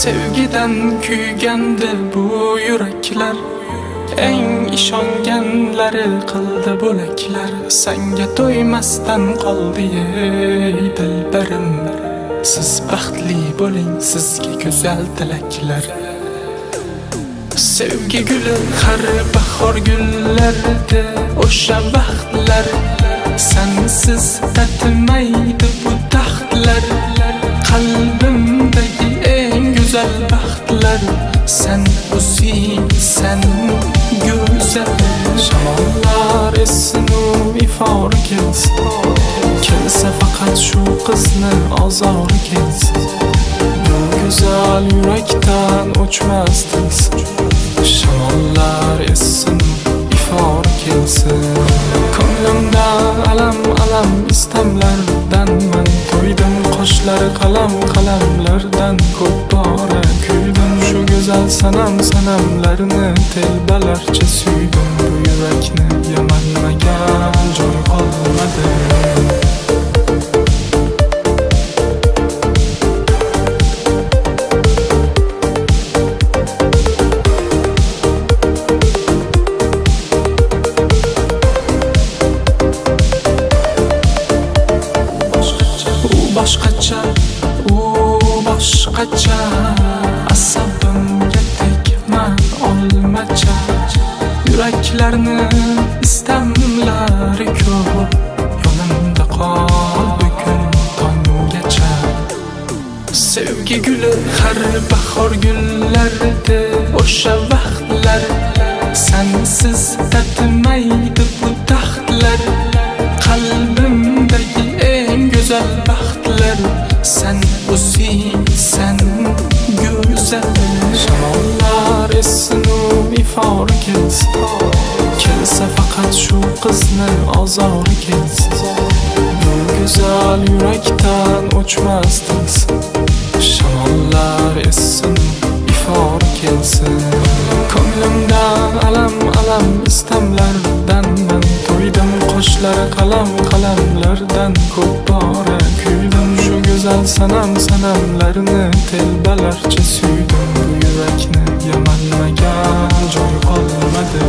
Sevgiden kuygandi bu yuraklar, eng ishonganlari qildi bo'laklar. Senga to'ymasdan qoldi ey dilbarim. Siz baxtli bo'ling, sizga go'zal tilaklar. Sevgi guli har bahor gullarida o'sha vaqtlar, sensiz tatimaydi bu taxtlar. Qalbimdagi eng go'zal baxtlar, sen o'zing, sen go'zal. Shamollar essin u ifori kelsin, kelsa faqat shu qizni ozori kelsin. Bu go'zal yurakdan o'chmas tilsin. Shamollar essin, ifori kelsin. Ko'nglimdan alam istamlardan man to'ydim. Qoshlari qalamlardan ko'p bora kuydim. Shu go'zal sanamlarni telbalarcha suydim. Bu yurakni yamanmagan joy qolmadi. Boshqacha asabimga tegman olmacha. Yuraklarni istamlari ko'p, yonimda qol bugun tonggacha. Sevgi guli har bahor gullarida o'sha vaqtlar, sensiz tatimaydi bu taxtlar. Qalbimdagi eng go'zal baxtlar, sen o'zing, sen go'zal. Shamollar essin u ifori kelsin, kelsa faqat shu qizni ozori kelsin. Bu go'zal yurakdan o'chmas tilsin. Shamollar essin, ifori kelsin. Ko'nglimdan alam istamlardan man to'ydim. Qoshlari qalamlardan ko'p bora kuydim. Shu go'zal sanamlarni telbalarcha suydim. Bu yurakni yamanmagan joy qolmadi.